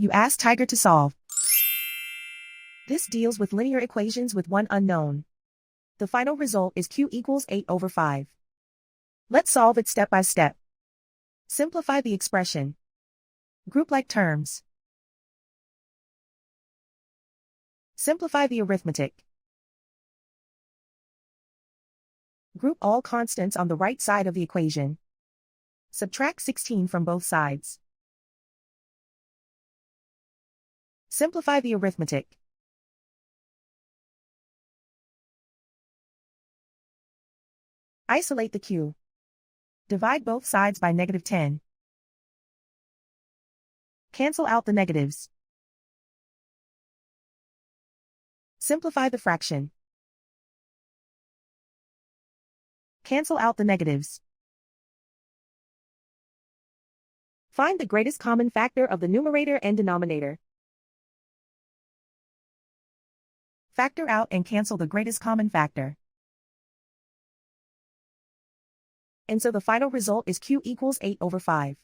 You ask Tiger to solve. This deals with linear equations with one unknown. The final result is q equals 8/5. Let's solve it step by step. Simplify the expression. Group like terms. Simplify the arithmetic. Group all constants on the right side of the equation. Subtract 16 from both sides. Simplify the arithmetic. Isolate the q. Divide both sides by -10. Cancel out the negatives. Simplify the fraction. Cancel out the negatives. Find the greatest common factor of the numerator and denominator. Factor out and cancel the greatest common factor. And so the final result is q equals 8/5.